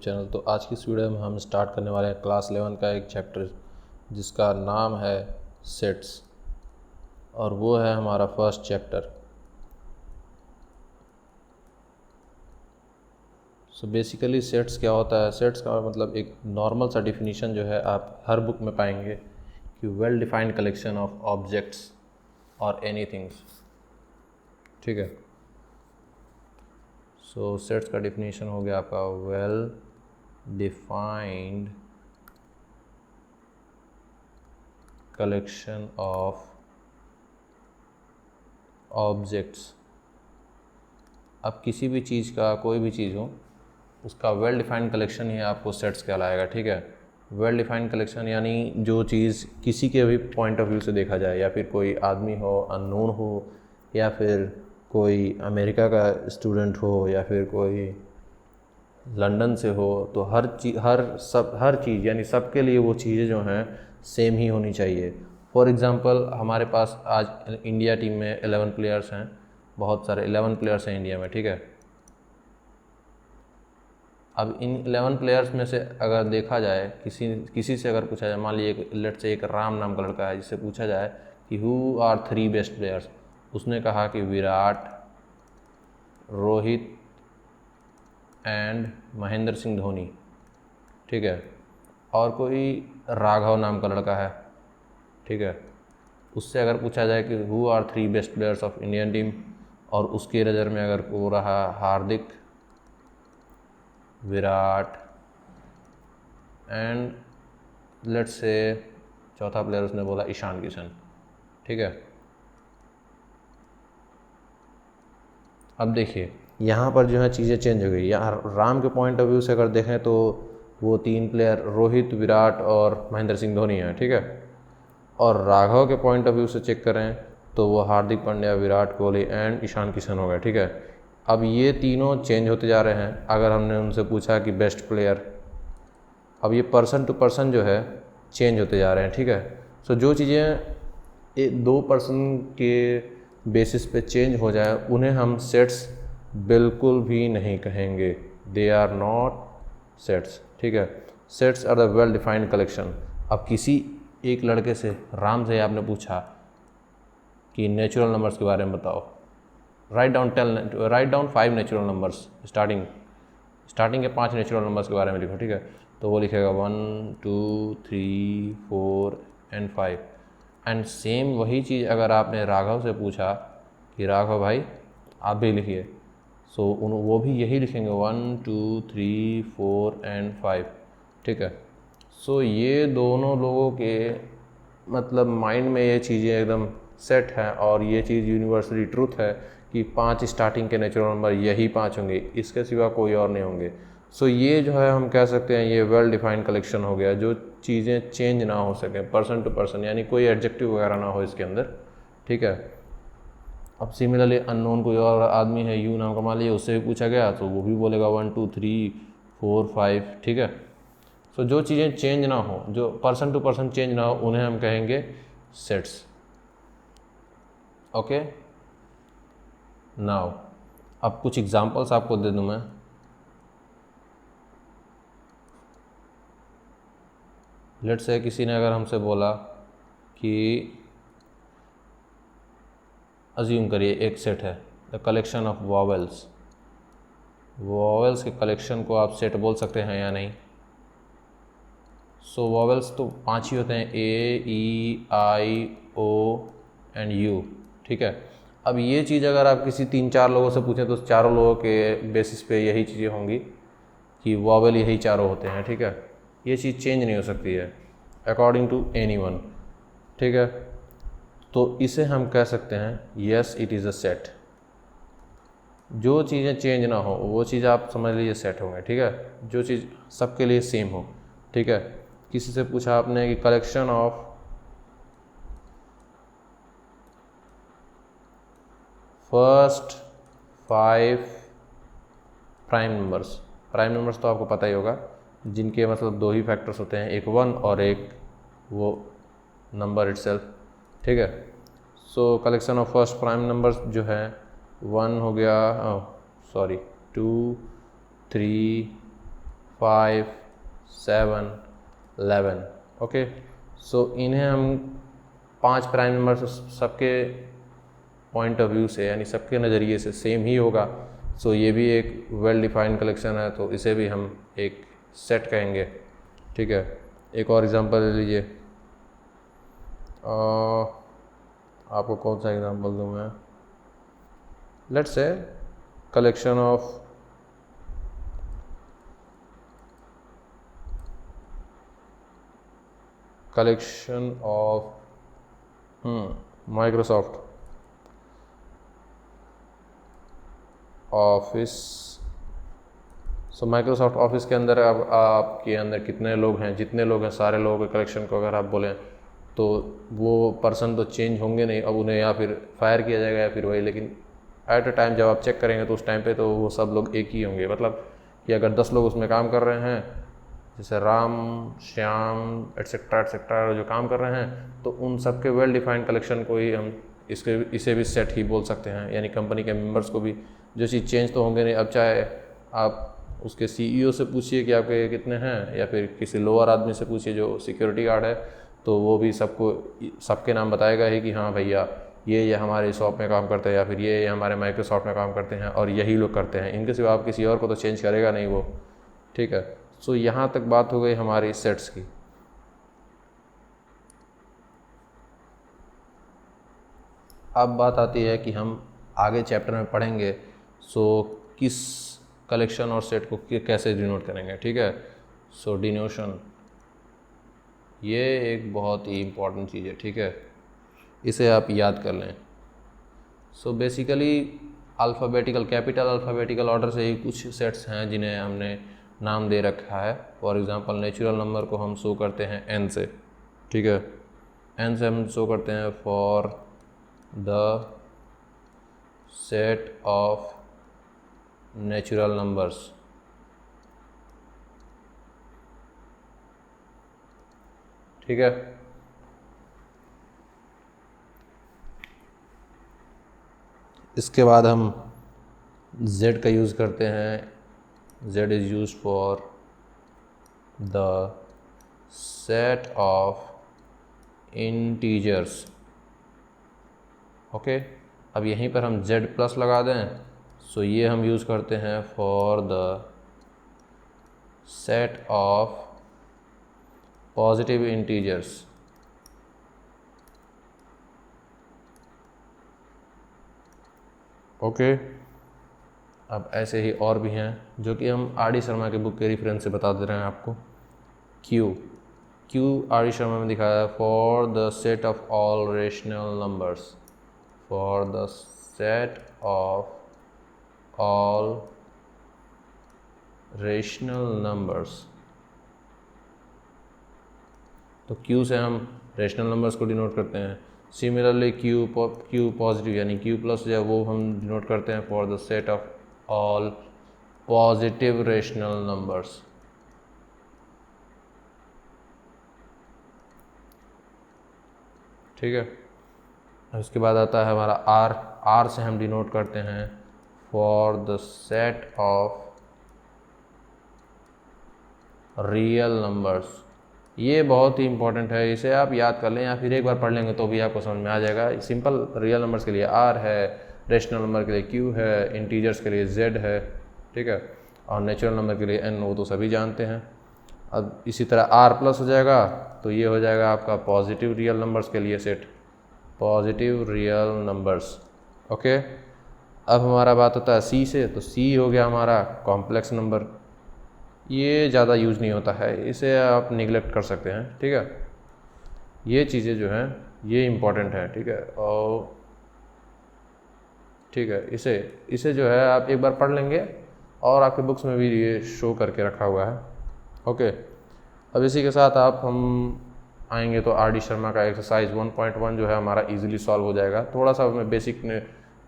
Channel. तो आज की इस वीडियो में हम स्टार्ट करने वाले हैं क्लास 11 का एक चैप्टर जिसका नाम है सेट्स, और वो है हमारा first chapter. So basically sets क्या होता है? सेट्स का मतलब एक नॉर्मल सा डिफिनीशन जो है आप हर बुक में पाएंगे कि well defined collection of objects और एनीथिंग्स। ठीक है, सो सेट्स का डिफिनीशन हो गया आपका well defined collection of objects. अब किसी भी चीज़ का, कोई भी चीज़ हो, उसका वेल डिफाइंड कलेक्शन ही आपको सेट्स कहलाएगा। ठीक है, वेल डिफाइंड कलेक्शन यानी जो चीज़ किसी के भी पॉइंट ऑफ व्यू से देखा जाए, या फिर कोई आदमी हो, अननोन हो, या फिर कोई अमेरिका का स्टूडेंट हो, या फिर कोई लंदन से हो, तो हर चीज़ यानी सबके लिए वो चीज़ें जो हैं सेम ही होनी चाहिए। फॉर एग्ज़ाम्पल हमारे पास आज इंडिया टीम में 11 प्लेयर्स हैं, बहुत सारे 11 प्लेयर्स हैं इंडिया में। ठीक है, अब इन 11 प्लेयर्स में से अगर देखा जाए, किसी से अगर पूछा जाए, मान लीजिए लेट से एक राम नाम का लड़का है, जिससे पूछा जाए कि हु आर 3 बेस्ट प्लेयर्स, उसने कहा कि विराट, रोहित एंड महेंद्र सिंह धोनी। ठीक है, और कोई राघव नाम का लड़का है, ठीक है, उससे अगर पूछा जाए कि who are 3 best players of Indian team, और उसके नज़र में अगर वो रहा हार्दिक, विराट एंड लेट्स से चौथा प्लेयर उसने बोला ईशान किशन। ठीक है, अब देखिए यहाँ पर जो है चीज़ें चेंज हो गई। यहाँ राम के पॉइंट ऑफ व्यू से अगर देखें तो वो 3 प्लेयर रोहित, विराट और महेंद्र सिंह धोनी हैं। ठीक है, और राघव के पॉइंट ऑफ व्यू से चेक करें तो वो हार्दिक पांड्या, विराट कोहली एंड ईशान किशन हो गए। ठीक है, अब ये तीनों चेंज होते जा रहे हैं। अगर हमने उनसे पूछा कि बेस्ट प्लेयर, अब ये पर्सन टू पर्सन जो है चेंज होते जा रहे हैं। ठीक है, सो जो चीज़ें 2 पर्सन के बेसिस पे चेंज हो जाए उन्हें हम सेट्स बिल्कुल भी नहीं कहेंगे। They are not sets. ठीक है, sets are the well defined collection. अब किसी एक लड़के से, राम से आपने पूछा कि नेचुरल नंबर्स के बारे में बताओ, write down 5 natural numbers, starting के 5 नेचुरल नंबर्स के बारे में लिखो। ठीक है, तो वो लिखेगा 1 2 3 4 एंड 5। एंड सेम वही चीज़ अगर आपने राघव से पूछा कि राघव भाई आप भी लिखिए, सो वो भी यही लिखेंगे 1 2 3 4 एंड 5। ठीक है, सो ये दोनों लोगों के मतलब माइंड में ये चीज़ें एकदम सेट हैं, और ये चीज़ यूनिवर्सली ट्रूथ है कि 5 स्टार्टिंग के नेचुरल नंबर यही 5 होंगे, इसके सिवा कोई और नहीं होंगे। सो ये जो है हम कह सकते हैं ये वेल डिफाइंड कलेक्शन हो गया, जो चीज़ें चेंज ना हो सकें पर्सन टू पर्सन, यानी कोई एडजेक्टिव वगैरह ना हो इसके अंदर। ठीक है, अब सिमिलरली अननोन कोई और आदमी है यू नाम का, मान लीजिए, उससे भी पूछा गया तो वो भी बोलेगा 1 2 3 4 5। ठीक है, सो जो चीज़ें चेंज ना हो, जो पर्सन टू पर्सन चेंज ना हो, उन्हें हम कहेंगे सेट्स। ओके, नाउ अब कुछ एग्जांपल्स आपको दे दूं मैं। लेट्स से किसी ने अगर हमसे बोला कि अज्यूम करिए एक सेट है the collection of vowels, vowels के कलेक्शन को आप सेट बोल सकते हैं या नहीं? सो वॉवेल्स तो 5 ही होते हैं, ए ई आई ओ एंड यू। ठीक है, अब ये चीज़ अगर आप किसी 3-4 लोगों से पूछें तो चारों लोगों के बेसिस पे यही चीज़ें होंगी कि वॉवेल यही चारों होते हैं। ठीक है, ये चीज़ चेंज नहीं हो सकती है अकॉर्डिंग टू एनीवन। ठीक है, तो इसे हम कह सकते हैं yes it is a set. जो चीज़ें चेंज ना हो वो चीज़ आप समझ लीजिए सेट होंगे। ठीक है, जो चीज़ सबके लिए सेम हो। ठीक है, किसी से पूछा आपने कि collection of first 5 prime numbers तो आपको पता ही होगा, जिनके मतलब 2 ही फैक्टर्स होते हैं, एक 1 और एक वो नंबर इटसेल्फ। ठीक है, सो collection of first prime numbers जो है 1 हो गया, 2 3 5, 7, 11। ओके, सो इन्हें हम 5 प्राइम नंबर सबके पॉइंट ऑफ व्यू से यानी सबके नज़रिए से सेम ही होगा। सो ये भी एक वेल डिफाइंड कलेक्शन है, तो इसे भी हम एक सेट कहेंगे। ठीक है, एक और एग्जांपल ले लीजिए। आपको कौन सा एग्जांपल दूँ मैं? Let's say collection of Microsoft office. So Microsoft office के अंदर अब आपके अंदर कितने लोग हैं, जितने लोग हैं सारे लोगों के कलेक्शन को अगर आप बोलें तो वो पर्सन तो चेंज होंगे नहीं, अब उन्हें या फिर फायर किया जाएगा या फिर वही, लेकिन एट अ टाइम जब आप चेक करेंगे तो उस टाइम पे तो वो सब लोग एक ही होंगे। मतलब कि अगर 10 लोग उसमें काम कर रहे हैं, जैसे राम, श्याम एट्सेट्रा जो काम कर रहे हैं, तो उन सब के वेल डिफाइंड कलेक्शन को ही हम इसे भी सेट ही बोल सकते हैं। यानी कंपनी के मेंबर्स को भी जो चीज़ चेंज तो होंगे नहीं। अब चाहे आप उसके सीईओ से पूछिए कि आपके कितने हैं, या फिर किसी लोअर आदमी से पूछिए जो सिक्योरिटी गार्ड है, तो वो भी सबके नाम बताएगा ही कि हाँ भैया ये हमारे शॉप में काम करते हैं, या फिर ये हमारे माइक्रोसॉफ्ट में काम करते हैं और यही लोग करते हैं। इनके सिवा आप किसी और को तो चेंज करेगा नहीं वो। ठीक है, सो यहाँ तक बात हो गई हमारी सेट्स की। अब बात आती है कि हम आगे चैप्टर में पढ़ेंगे सो किस कलेक्शन और सेट को कैसे डिनोट करेंगे। ठीक है, सो डिनोशन ये एक बहुत ही इम्पॉर्टेंट चीज़ है। ठीक है, इसे आप याद कर लें। So basically alphabetical capital alphabetical order से ही कुछ सेट्स हैं जिन्हें हमने नाम दे रखा है। फॉर एग्ज़ाम्पल नेचुरल नंबर को हम शो करते हैं n से। ठीक है, n से हम शो करते हैं for the set of natural numbers. ठीक है, इसके बाद हम z का यूज़ करते हैं। z is use for the set of integers. Okay, अब यहीं पर हम z प्लस लगा दें, सो ये हम यूज़ करते हैं for the set of positive integers. Okay, अब ऐसे ही और भी हैं जो कि हम आर डी शर्मा के बुक के रेफरेंस से बता दे रहे हैं आपको। क्यू आर डी शर्मा में दिखाया है for the set of all rational numbers, for the set of all rational numbers. तो क्यू से हम रेशनल नंबर्स को डिनोट करते हैं। सिमिलरली क्यू पॉजिटिव यानी क्यू प्लस जो है वो हम डिनोट करते हैं for the set of all positive rational numbers. ठीक है, उसके बाद आता है हमारा आर से हम डिनोट करते हैं for the set of real numbers. ये बहुत ही इंपॉर्टेंट है, इसे आप याद कर लें या फिर एक बार पढ़ लेंगे तो भी आपको समझ में आ जाएगा। सिंपल रियल नंबर्स के लिए आर है, रेशनल नंबर के लिए क्यू है, इंटीजर्स के लिए जेड है। ठीक है, और नेचुरल नंबर के लिए एन, वो तो सभी जानते हैं। अब इसी तरह आर प्लस हो जाएगा तो ये हो जाएगा आपका पॉजिटिव रियल नंबर्स के लिए set, positive real numbers. Okay, अब हमारा बात होता है सी से, तो सी हो गया हमारा कॉम्प्लेक्स नंबर। ये ज़्यादा यूज़ नहीं होता है, इसे आप निगलेक्ट कर सकते हैं। ठीक है, ये चीज़ें जो हैं ये इम्पॉर्टेंट है। ठीक है, और ठीक है, इसे जो है आप एक बार पढ़ लेंगे और आपके बुक्स में भी ये शो करके रखा हुआ है। ओके, अब इसी के साथ हम आएंगे तो आर डी शर्मा का एक्सरसाइज 1.1 जो है हमारा इजीली सॉल्व हो जाएगा। थोड़ा सा हमें बेसिक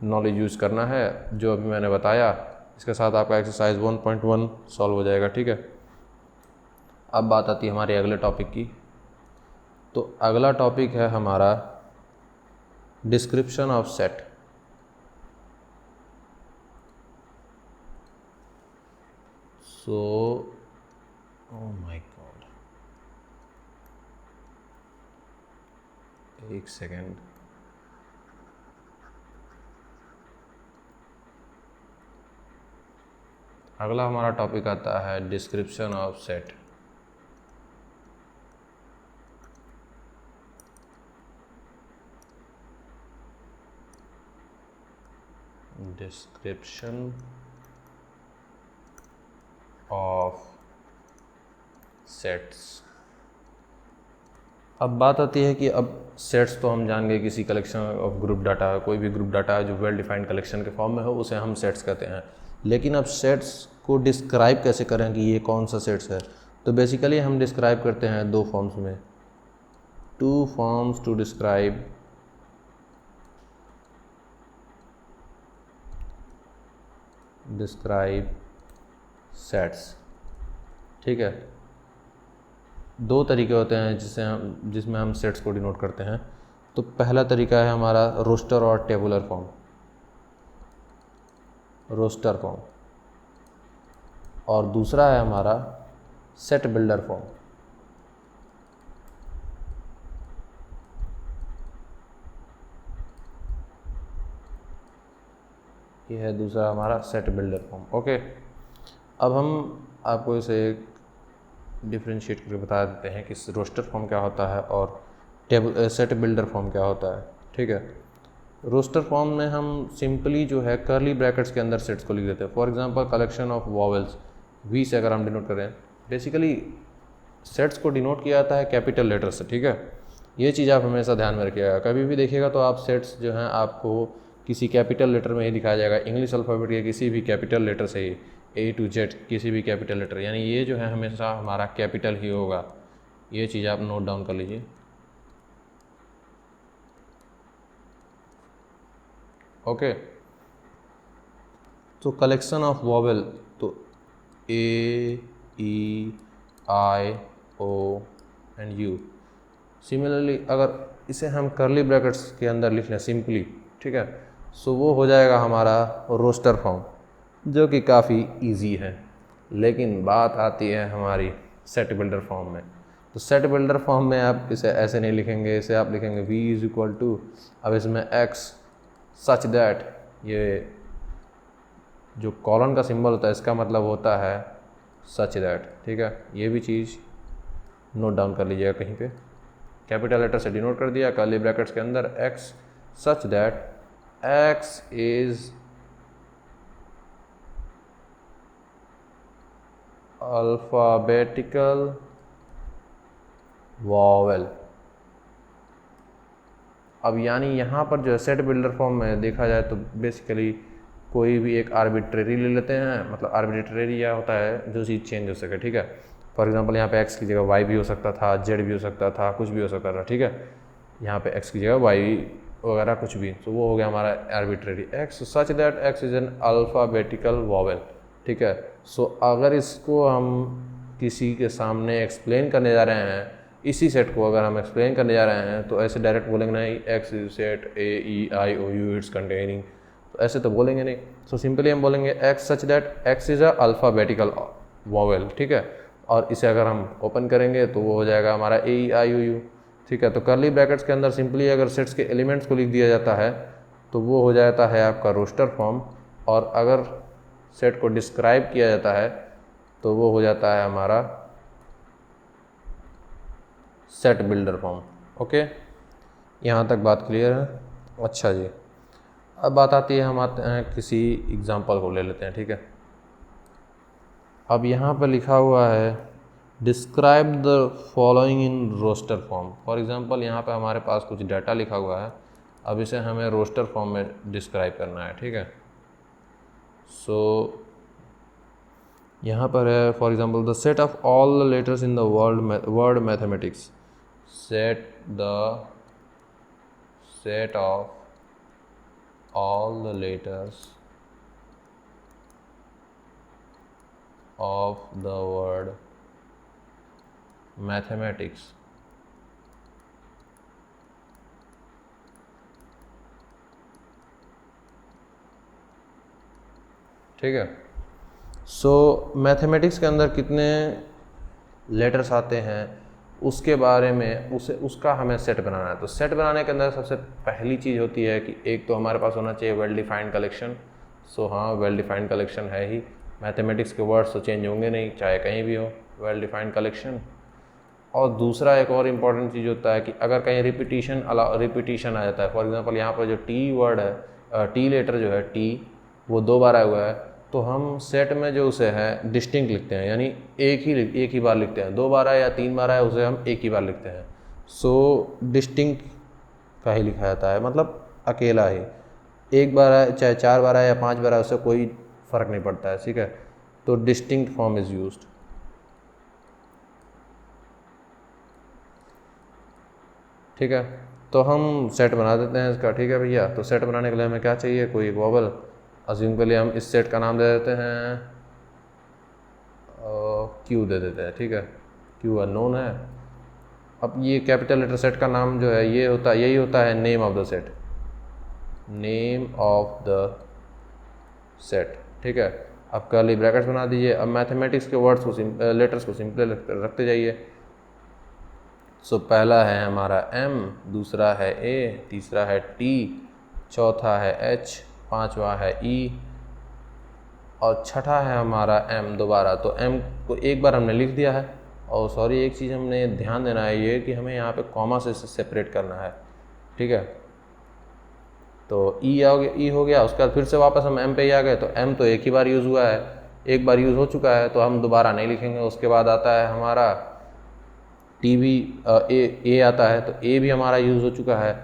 नॉलेज यूज़ करना है जो अभी मैंने बताया, इसके साथ आपका एक्सरसाइज 1.1 सॉल्व हो जाएगा। ठीक है, अब बात आती है हमारे अगले टॉपिक की। तो अगला टॉपिक है हमारा description of set. So oh my God, एक सेकेंड। अगला हमारा टॉपिक आता है description of set. Description of sets. अब बात आती है कि अब सेट्स तो हम जान गए किसी कलेक्शन ऑफ ग्रुप डाटा, कोई भी ग्रुप डाटा जो वेल डिफाइंड कलेक्शन के फॉर्म में हो उसे हम सेट्स कहते हैं। लेकिन अब सेट्स को डिस्क्राइब कैसे करें कि ये कौन सा सेट्स है, तो बेसिकली हम डिस्क्राइब करते हैं दो फॉर्म्स में, two forms to describe sets. ठीक है, दो तरीके होते हैं जिसमें हम सेट्स को डिनोट करते हैं। तो पहला तरीका है हमारा रोस्टर और टेबुलर फॉर्म, रोस्टर फॉर्म, और दूसरा है हमारा सेट बिल्डर फॉर्म। ये है दूसरा हमारा सेट बिल्डर फॉर्म। ओके, अब हम आपको इसे डिफ्रेंशिएट करके बता देते हैं कि रोस्टर फॉर्म क्या होता है और सेट बिल्डर फॉर्म क्या होता है। ठीक है, रोस्टर फॉर्म में हम सिंपली जो है कर्ली ब्रैकेट्स के अंदर सेट्स को लिख देते हैं। For example collection of vowels, we say अगर हम डिनोट करें, बेसिकली सेट्स को डिनोट किया जाता है कैपिटल लेटर से। ठीक है, ये चीज़ आप हमेशा ध्यान में रखिएगा। कभी भी देखिएगा तो आप सेट्स जो हैं आपको किसी कैपिटल लेटर में ही दिखाया जाएगा, इंग्लिश अल्फ़ाबेट के किसी भी कैपिटल लेटर से ही, A to Z किसी भी कैपिटल लेटर, यानी ये जो है हमेशा हमारा कैपिटल ही होगा। ये चीज़ आप नोट डाउन कर लीजिए। ओके, तो कलेक्शन ऑफ वॉवेल, तो A, E, I, O and U। Similarly अगर इसे हम कर्ली ब्रैकेट्स के अंदर लिख लें सिंपली, ठीक है, सो वो हो जाएगा हमारा रोस्टर फॉर्म, जो कि काफ़ी इजी है। लेकिन बात आती है हमारी सेट बिल्डर फॉर्म में। तो सेट बिल्डर फॉर्म में आप इसे ऐसे नहीं लिखेंगे, इसे आप लिखेंगे v इज इक्वल टू, अब इसमें x सच दैट, ये जो कॉलन का सिंबल होता है इसका मतलब होता है सच दैट। ठीक है, ये भी चीज़ नोट डाउन कर लीजिएगा कहीं पे। कैपिटल लेटर से डिनोट कर दिया कर्ली ब्रैकेट्स के अंदर x such that x is alphabetical vowel. अब यानी यहाँ पर जो है सेट बिल्डर फॉर्म में देखा जाए तो बेसिकली कोई भी एक आर्बिट्रेरी ले लेते हैं, मतलब आर्बिट्रेरी यह होता है जो चीज़ चेंज हो सके। ठीक है, फॉर एग्जांपल यहाँ पे x की जगह y भी हो सकता था, z भी हो सकता था, कुछ भी हो सकता था। ठीक है, यहाँ पे x की जगह y वगैरह कुछ भी, तो वो हो गया हमारा arbitrary. x such that x is an alphabetical vowel. ठीक है, सो अगर इसको हम किसी के सामने एक्सप्लेन करने जा रहे हैं, इसी सेट को अगर हम एक्सप्लेन करने जा रहे हैं, तो ऐसे डायरेक्ट बोलेंगे नहीं x is set A-E-I-O-U it's containing, तो ऐसे तो बोलेंगे नहीं। सो सिंपली हम बोलेंगे x such that x is a alphabetical vowel. ठीक है, और इसे अगर हम ओपन करेंगे तो वो हो जाएगा हमारा A-E-I-O-U। ठीक है, तो कर्ली ब्रैकेट्स के अंदर सिंपली अगर सेट्स के एलिमेंट्स को लिख दिया जाता है तो वो हो जाता है आपका रोस्टर फॉर्म, और अगर सेट को डिस्क्राइब किया जाता है तो वो हो जाता है हमारा सेट बिल्डर फॉर्म। ओके, यहाँ तक बात क्लियर है? अच्छा जी, अब बात आती है, हम आते हैं किसी एग्जांपल को ले लेते हैं। ठीक है, अब यहाँ पर लिखा हुआ है describe the following in roster form. For example यहाँ पे हमारे पास कुछ डाटा लिखा हुआ है, अब इसे हमें रोस्टर फॉर्म में डिस्क्राइब करना है। ठीक है, सो यहाँ पर है for example the set of all the letters in the word mathematics, set of all the letters of the word mathematics। ठीक है, सो मैथमेटिक्स के अंदर कितने लेटर्स आते हैं, उसके बारे में उसका हमें सेट बनाना है। तो सेट बनाने के अंदर सबसे पहली चीज़ होती है कि एक तो हमारे पास होना चाहिए वेल डिफाइंड कलेक्शन। सो हाँ, वेल डिफाइंड कलेक्शन है ही, मैथमेटिक्स के वर्ड्स तो चेंज होंगे नहीं चाहे कहीं भी हो, वेल डिफाइंड कलेक्शन। और दूसरा एक और इम्पॉर्टेंट चीज़ होता है कि अगर कहीं रिपीटिशन आ जाता है, फॉर एग्जांपल यहाँ पर जो टी वर्ड है, टी लेटर जो है टी, वो 2 बार आया हुआ है, तो हम सेट में जो उसे है डिस्टिंक्ट लिखते हैं, यानी एक ही बार लिखते हैं। 2 बार आया या 3 बार आया उसे हम एक ही बार लिखते हैं। सो डिस्टिंक्ट का ही लिखा जाता है, मतलब अकेला ही। एक बार आया चाहे 4 बार आया या 5 बार आया, उससे कोई फ़र्क नहीं पड़ता है, ठीक है। तो डिस्टिंक्ट फॉर्म इज़ यूज्ड, ठीक है। तो हम सेट बना देते हैं इसका, ठीक है भैया। तो सेट बनाने के लिए हमें क्या चाहिए, कोई एक वॉवल। अज्यूम के लिए हम इस सेट का नाम दे देते हैं क्यू दे देते हैं, ठीक है। क्यू अननोन है। अब ये कैपिटल लेटर सेट का नाम जो है यही होता है name of the set, name of the set, ठीक है। अब कर्ली ब्रैकेट्स बना दीजिए। अब मैथमेटिक्स के वर्ड्स को लेटर्स को सिंपल रखते जाइए। सो पहला है हमारा m, दूसरा है a, तीसरा है t, चौथा है h, पांचवा है e और छठा है हमारा m दोबारा। तो m को एक बार हमने लिख दिया है। और सॉरी, एक चीज़ हमने ध्यान देना है ये कि हमें यहाँ पे कॉमा से सेपरेट करना है, ठीक है। तो ई हो गया, उसके बाद फिर से वापस हम m पे ही आ गए। तो m तो एक ही बार यूज़ हुआ है, एक बार यूज़ हो चुका है, तो हम दोबारा नहीं लिखेंगे। उसके बाद आता है हमारा टी भी, ए आता है, तो ए भी हमारा यूज़ हो चुका है।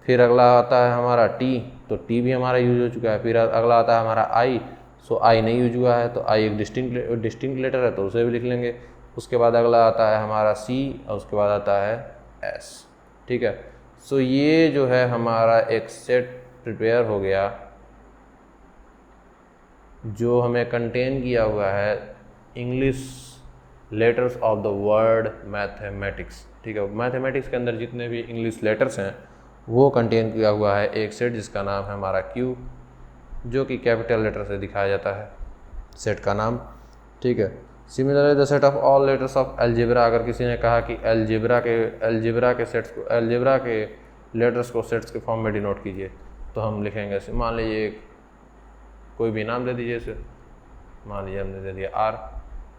फिर अगला आता है हमारा टी, तो टी भी हमारा यूज़ हो चुका है। फिर अगला आता है हमारा आई, सो आई नहीं यूज हुआ है, तो आई एक डिस्टिंक्ट लेटर है, तो उसे भी लिख लेंगे। उसके बाद अगला आता है हमारा सी और उसके बाद आता है एस, ठीक है। सो ये जो है हमारा एक सेट प्रिपेयर हो गया जो हमें कंटेन किया हुआ है English letters of the word mathematics, ठीक है। मैथमेटिक्स के अंदर जितने भी इंग्लिश लेटर्स हैं वो कंटेन किया हुआ है एक सेट जिसका नाम है हमारा क्यू, जो कि कैपिटल लेटर से दिखाया जाता है सेट का नाम, ठीक है। Similarly the set of all letters of algebra, अगर किसी ने कहा कि अलजेब्रा के लेटर्स को सेट्स के फॉर्म में डिनोट कीजिए, तो हम लिखेंगे, मान लीजिए कोई भी नाम दे दीजिए इसे, मान लीजिए हमने दे दिया आर।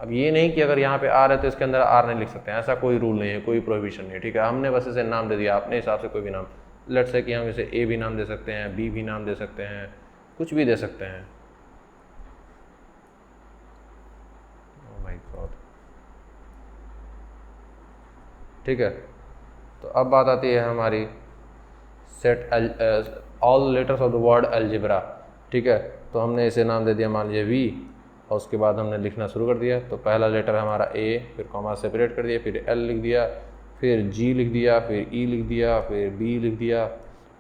अब ये नहीं कि अगर यहाँ पे आर है तो इसके अंदर आर नहीं लिख सकते हैं, ऐसा कोई रूल नहीं है, कोई प्रोहिबिशन नहीं है, ठीक है। हमने बस इसे नाम दे दिया अपने हिसाब से, कोई भी नाम। लेट्स से कि हम इसे ए भी नाम दे सकते हैं, बी भी नाम दे सकते हैं, कुछ भी दे सकते हैं। ओह माय गॉड, ठीक है। तो अब बात आती है हमारी set all letters of the word algebra, ठीक है। तो हमने इसे नाम दे दिया मान लीजिए वी, और उसके बाद हमने लिखना शुरू कर दिया। तो पहला लेटर हमारा ए, फिर कॉमा सेपरेट कर दिया, फिर एल लिख दिया, फिर जी लिख दिया, फिर ई लिख दिया, फिर बी लिख दिया,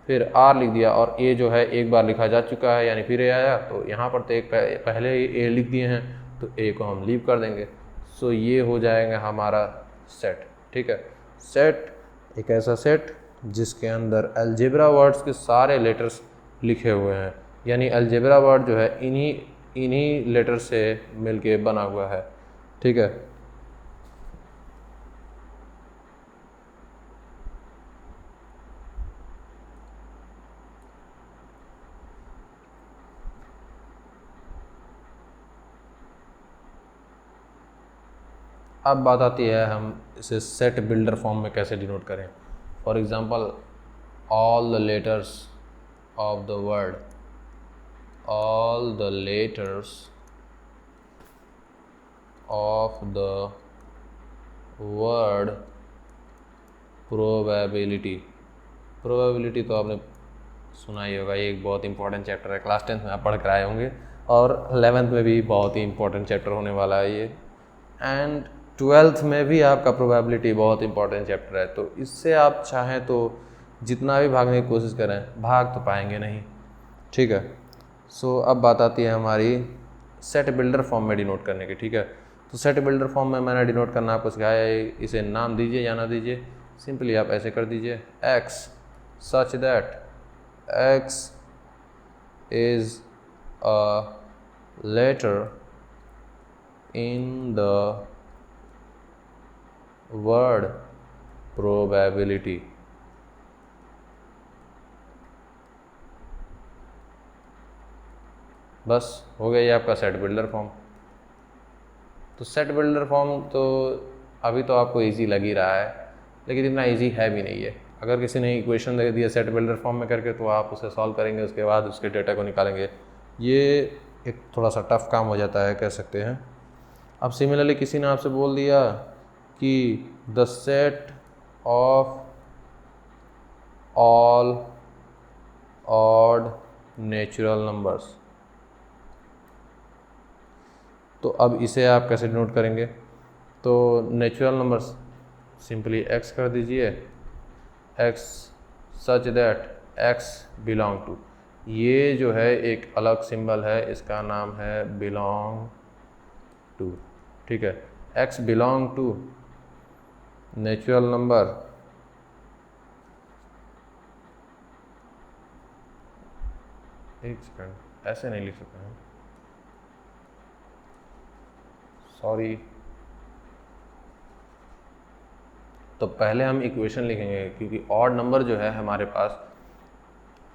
फिर आर लिख दिया। और ए जो है एक बार लिखा जा चुका है, यानी फिर ए आया, तो यहाँ पर तो एक पहले ही ए लिख दिए हैं, तो ए को हम लीव कर देंगे। सो ये हो जाएगा हमारा सेट, ठीक है। सेट एक ऐसा सेट जिसके अंदर अलजेब्रा वर्ड्स के सारे लेटर्स लिखे हुए हैं, यानी अलजेब्रा वर्ड जो है इन्हीं लेटर से मिलके बना हुआ है, ठीक है। अब बात आती है हम इसे सेट बिल्डर फॉर्म में कैसे डिनोट करें। For example, all the letters of the word, all the letters of the word probability। Probability तो आपने सुना ही होगा, ये एक बहुत इंपॉर्टेंट चैप्टर है, क्लास 10th में आप पढ़ कर आए होंगे, और 11th में भी बहुत ही इंपॉर्टेंट चैप्टर होने वाला है ये, एंड 12th में भी आपका प्रोबेबिलिटी बहुत इंपॉर्टेंट चैप्टर है। तो इससे आप चाहें तो जितना भी भागने की कोशिश करें, भाग तो पाएंगे नहीं, ठीक है। सो अब बात आती है हमारी सेट बिल्डर फॉर्म में डिनोट करने की, ठीक है। तो सेट बिल्डर फॉर्म में मैंने डिनोट करना आपको सिखाया है, इसे नाम दीजिए या ना दीजिए, सिंपली आप ऐसे कर दीजिए, x such that x is a letter in the word probability. बस हो गया ये आपका सेट बिल्डर फॉर्म। तो सेट बिल्डर फॉर्म तो अभी तो आपको इजी लग ही रहा है, लेकिन इतना इजी है भी नहीं है। अगर किसी ने इक्वेशन दे दिया सेट बिल्डर फॉर्म में करके, तो आप उसे सॉल्व करेंगे, उसके बाद उसके डेटा को निकालेंगे, ये एक थोड़ा सा टफ काम हो जाता है, कह सकते हैं। अब सिमिलरली किसी ने आपसे बोल दिया कि the set of all odd natural numbers, तो अब इसे आप कैसे डिनोट करेंगे? तो नेचुरल नंबर्स सिंपली x कर दीजिए, x such that x belong to, ये जो है एक अलग सिंबल है, इसका नाम है बिलोंग टू, ठीक है। x belong to natural number एक सेकंड, ऐसे नहीं लिख सकते हैं, सॉरी। तो पहले हम इक्वेशन लिखेंगे, क्योंकि ऑड नंबर जो है हमारे पास,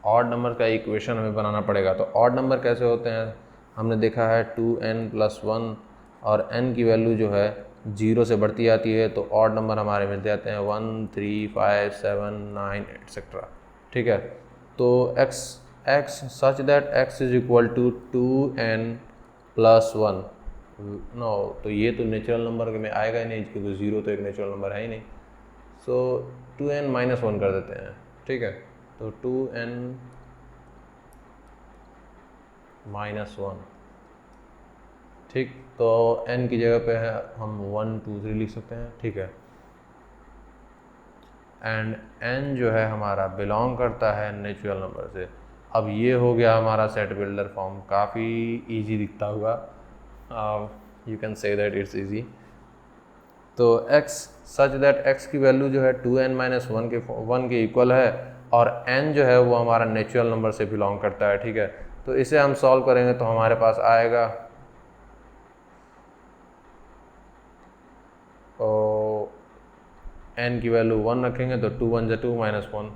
ऑड नंबर का इक्वेशन हमें बनाना पड़ेगा। तो ऑड नंबर कैसे होते हैं? हमने देखा है 2n+1, और n की वैल्यू जो है 0 से बढ़ती आती है, तो ऑड नंबर हमारे मिलते जाते हैं 1, 3, 5, 7, 9 एट्सेट्रा, ठीक है। तो x such that x is equal to 2n+1, no, तो ये तो नेचुरल नंबर में आएगा ही नहीं, क्योंकि 0 तो एक नेचुरल नंबर है ही नहीं। सो 2n-1 कर देते हैं, ठीक है। तो 2n-1, ठीक। तो n की जगह पे है हम 1, 2, 3 लिख सकते हैं, ठीक है। एंड n जो है हमारा बिलोंग करता है नेचुरल नंबर से। अब ये हो गया हमारा सेट बिल्डर फॉर्म, काफ़ी इजी दिखता होगा, you can say that it's easy. तो x सच दैट x की वैल्यू जो है 2n-1 के इक्वल है, और n जो है वो हमारा नेचुरल नंबर से बिलोंग करता है, ठीक है। तो इसे हम सॉल्व करेंगे तो हमारे पास आएगा, और n की वैल्यू 1 रखेंगे तो 2 1 2 -1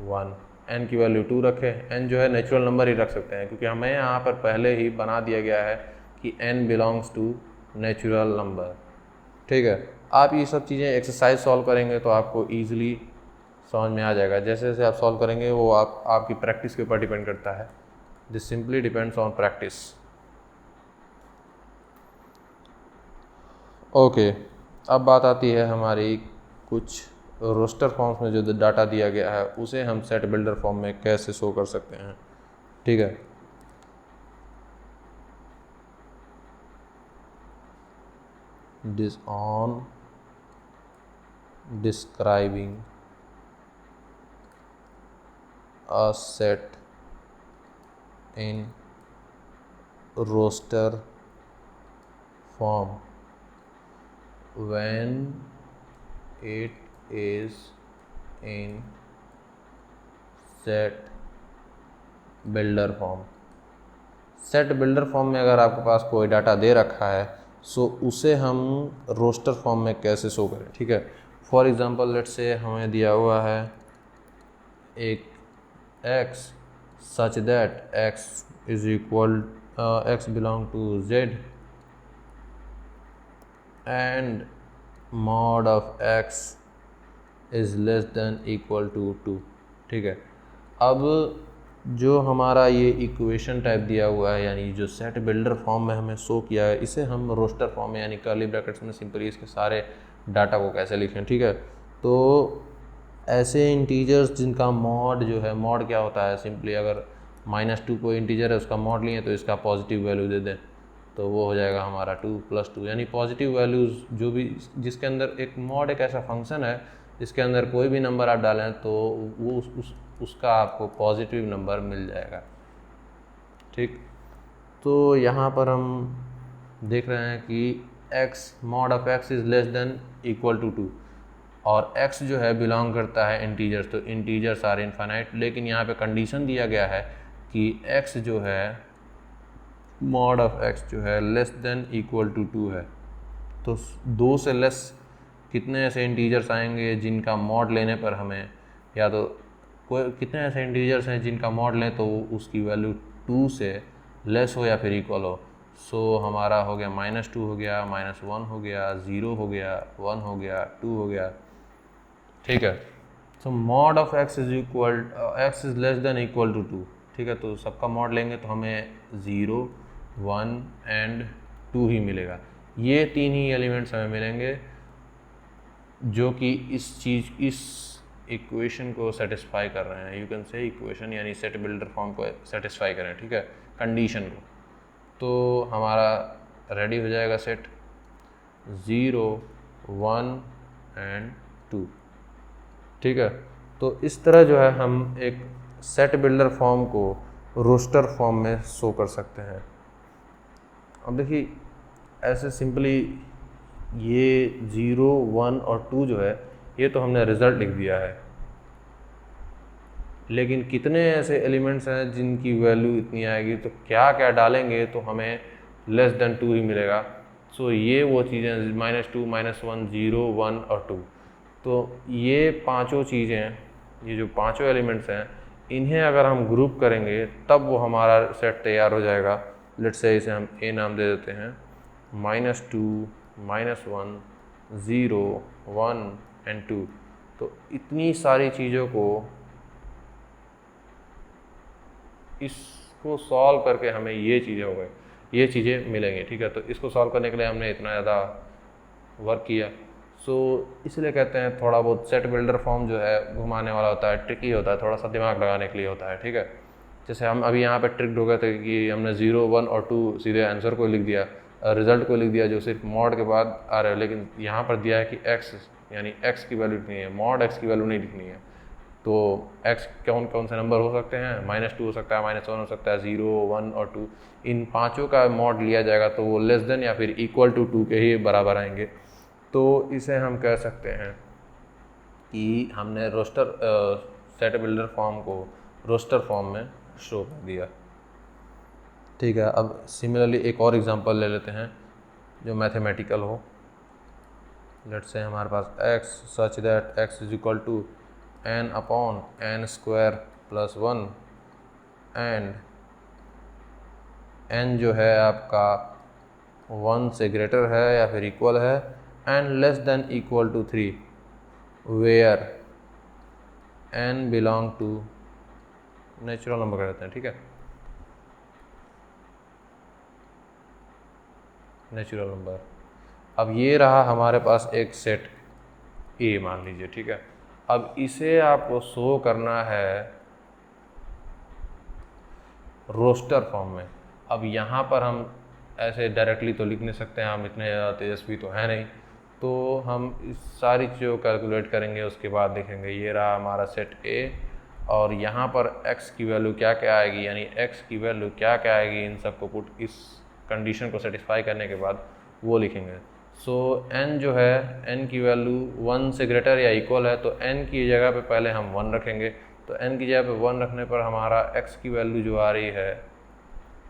1, n की वैल्यू 2 रखें, n जो है नेचुरल नंबर ही रख सकते हैं, क्योंकि हमें यहाँ पर पहले ही बना दिया गया है कि n belongs to natural number, ठीक है। आप ये सब चीज़ें एक्सरसाइज सॉल्व करेंगे तो आपको ईजिली समझ में आ जाएगा। जैसे जैसे आप सॉल्व करेंगे वो आपकी प्रैक्टिस के ऊपर डिपेंड करता है, this simply depends on practice. Okay, अब बात आती है हमारी कुछ रोस्टर फॉर्म्स में जो डाटा दिया गया है उसे हम सेट बिल्डर फॉर्म में कैसे शो कर सकते हैं, ठीक है। This on describing a set in roster form when it is in set builder form। Set builder form में अगर आपके पास कोई डाटा दे रखा है, सो उसे हम रोस्टर फॉर्म में कैसे शो करें, ठीक है। फॉर एग्ज़ाम्पल लेट्स से हमें दिया हुआ है एक x such that x is equal x belong to z and mod of x is less than equal to 2, ठीक है। अब जो हमारा ये इक्वेशन टाइप दिया हुआ है, यानी जो सेट बिल्डर फॉर्म में हमें शो किया है, इसे हम रोस्टर फॉर्म में यानी कर्ली ब्रैकेट्स में सिंपली इसके सारे डाटा को कैसे लिखें, ठीक है। तो ऐसे इंटीजर्स जिनका मॉड जो है, मॉड क्या होता है, सिंपली अगर -2 कोई इंटीजर है उसका मॉड लिए तो इसका पॉजिटिव वैल्यू दे दें, तो वो हो जाएगा हमारा 2 + 2, यानी पॉजिटिव वैल्यूज़ जो भी, जिसके अंदर एक मॉड एक ऐसा फंक्शन है जिसके अंदर कोई भी नंबर आप डालें तो वो उसका आपको पॉजिटिव नंबर मिल जाएगा, ठीक। तो यहाँ पर हम देख रहे हैं कि x mod of x is less than equal to 2, और x जो है बिलोंग करता है इंटीजर्स, तो इंटीजर्स आर इनफाइनाइट। लेकिन यहाँ पे कंडीशन दिया गया है कि x जो है मॉड ऑफ x जो है लेस देन इक्वल टू 2 है, तो 2 से लेस कितने ऐसे इंटीजर्स आएंगे जिनका मॉड लेने पर हमें, या तो कोई कितने ऐसे इंटीजर्स हैं जिनका मॉड लें तो उसकी वैल्यू 2 से लेस हो या फिर इक्वल हो। सो हमारा हो गया -2 हो गया, -1 हो गया, 0 हो गया, 1 हो गया, 2 हो गया, ठीक है। So mod of x is equal, x is less than equal to 2, ठीक है। तो सबका मॉड लेंगे तो हमें 0, 1 एंड 2 ही मिलेगा। ये 3 ही एलिमेंट्स हमें मिलेंगे जो कि इस इक्वेशन को सेटिस्फाई कर रहे हैं। यू कैन से इक्वेशन यानी सेट बिल्डर फॉर्म को सेटिस्फाई करें, ठीक है, कंडीशन को। तो हमारा रेडी हो जाएगा सेट 0, 1 एंड 2, ठीक है। तो इस तरह जो है हम एक सेट बिल्डर फॉर्म को रोस्टर फॉर्म में शो कर सकते हैं। अब देखिए ऐसे सिंपली ये 0, 1 और 2 जो है ये तो हमने रिज़ल्ट लिख दिया है, लेकिन कितने ऐसे एलिमेंट्स हैं जिनकी वैल्यू इतनी आएगी, तो क्या क्या डालेंगे तो हमें लेस देन 2 ही मिलेगा। सो ये वो चीज़ें -2, -1, 0, 1 और 2, तो ये पांचों चीज़ें, ये जो पांचों एलिमेंट्स हैं, इन्हें अगर हम ग्रुप करेंगे तब वो हमारा सेट तैयार हो जाएगा। लेट्स से इसे हम ए नाम दे देते हैं, -2, -1, 0, 1 एंड 2। तो इतनी सारी चीज़ों को, इसको सॉल्व करके हमें ये चीज़ें हो गई, ये चीज़ें मिलेंगी, ठीक है। तो इसको सॉल्व करने के लिए हमने इतना ज़्यादा वर्क किया। सो इसलिए कहते हैं थोड़ा बहुत सेट बिल्डर फॉर्म जो है घुमाने वाला होता है, ट्रिकी होता है, थोड़ा सा दिमाग लगाने के लिए होता है, ठीक है। जैसे हम अभी यहाँ पे ट्रिक्ड हो गए थे कि हमने 0, 1 और 2 सीधे आंसर को लिख दिया, रिजल्ट को लिख दिया जो सिर्फ मॉड के बाद आ रहा है, लेकिन यहाँ पर दिया है कि x यानी x की वैल्यू लिखनी है, मॉड x की वैल्यू नहीं लिखनी है। तो x कौन कौन से नंबर हो सकते हैं, -2 हो सकता है, -1 हो सकता है, 0, 1 और 2, इन पाँचों का मॉड लिया जाएगा तो वो लेस देन या फिर इक्वल टू 2 के ही बराबर आएंगे। तो इसे हम कह सकते हैं कि हमने रोस्टर सेट बिल्डर फॉर्म को रोस्टर फॉर्म में शो कर दिया, ठीक है। अब सिमिलरली एक और एग्जांपल ले लेते हैं जो मैथमेटिकल हो। लेट्स से हमारे पास x such that x is equal to n/n² + 1 and n जो है आपका 1 से ग्रेटर है या फिर इक्वल है and less than equal to 3 where n belong to natural number कहते हैं, ठीक है, नेचुरल नंबर। अब ये रहा हमारे पास एक सेट ए मान लीजिए, ठीक है। अब इसे आपको शो करना है रोस्टर फॉर्म में। अब यहाँ पर हम ऐसे डायरेक्टली तो लिख नहीं सकते हैं, हम इतने ज़्यादा तेजस्वी तो है नहीं, तो हम इस सारी चीज़ों को कैलकुलेट करेंगे, उसके बाद देखेंगे। ये रहा हमारा सेट ए और यहाँ पर x की वैल्यू क्या क्या आएगी, यानी x की वैल्यू क्या क्या आएगी, इन सबको पुट इस कंडीशन को सेटिस्फाई करने के बाद वो लिखेंगे। सो n जो है, n की वैल्यू 1 से ग्रेटर या इक्वल है, तो n की जगह पे पहले हम 1 रखेंगे। तो n की जगह पे 1 रखने पर हमारा x की वैल्यू जो आ रही है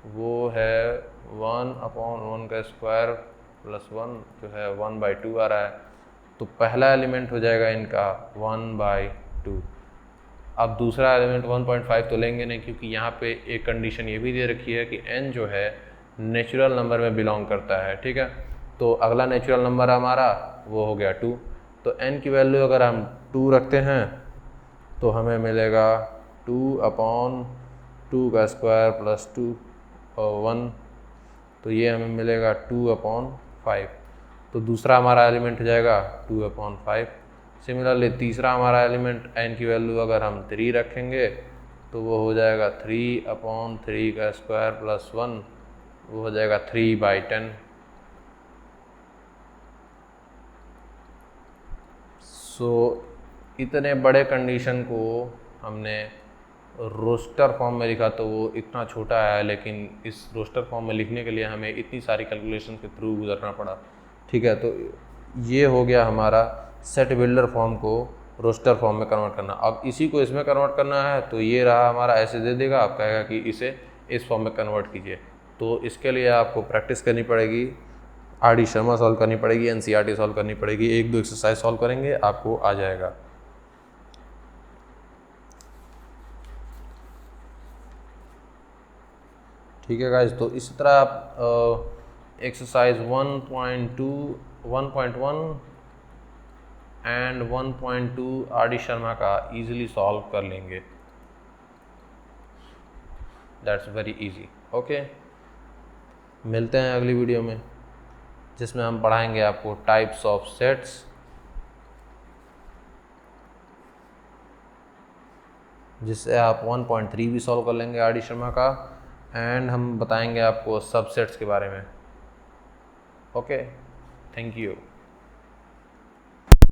वो है 1/1² + 1 जो है 1/2 आ रहा है। तो पहला एलिमेंट हो जाएगा इनका 1/2। अब दूसरा एलिमेंट 1.5 तो लेंगे नहीं, क्योंकि यहाँ पे एक कंडीशन ये भी दे रखी है कि n जो है नेचुरल नंबर में बिलोंग करता है, ठीक है। तो अगला नेचुरल नंबर हमारा वो हो गया 2। तो n की वैल्यू अगर हम 2 रखते हैं तो हमें मिलेगा 2/2² + 2 और 1, तो ये हमें मिलेगा 2/5। तो दूसरा हमारा एलिमेंट हो जाएगा 2/5। सिमिलरली तीसरा हमारा एलिमेंट n की वैल्यू अगर हम 3 रखेंगे तो वो हो जाएगा 3/3² + 1, वो हो जाएगा 3/10। सो इतने बड़े कंडीशन को हमने रोस्टर फॉर्म में लिखा तो वो इतना छोटा है, लेकिन इस रोस्टर फॉर्म में लिखने के लिए हमें इतनी सारी कैलकुलेशन के थ्रू गुजरना पड़ा, ठीक है। तो ये हो गया हमारा सेट बिल्डर फॉर्म को रोस्टर फॉर्म में कन्वर्ट करना। अब इसी को इसमें कन्वर्ट करना है तो ये रहा हमारा, ऐसे दे देगा, आप कहेगा कि इसे इस फॉर्म में कन्वर्ट कीजिए। तो इसके लिए आपको प्रैक्टिस करनी पड़ेगी, आर डी शर्मा सॉल्व करनी पड़ेगी, एनसीईआरटी सॉल्व करनी पड़ेगी। एक दो एक्सरसाइज सॉल्व करेंगे आपको आ जाएगा। ठीक है गाइज, तो इसी तरह आप exercise 1.2, 1.1 and 1.2 R D Sharma का इजीली सॉल्व कर लेंगे। That's very easy. ओके, मिलते हैं अगली वीडियो में जिसमें हम पढ़ाएंगे आपको टाइप्स ऑफ सेट्स, जिससे आप 1.3 भी सॉल्व कर लेंगे आर डी शर्मा का, एंड हम बताएंगे आपको सबसेट्स के बारे में। Okay, thank you.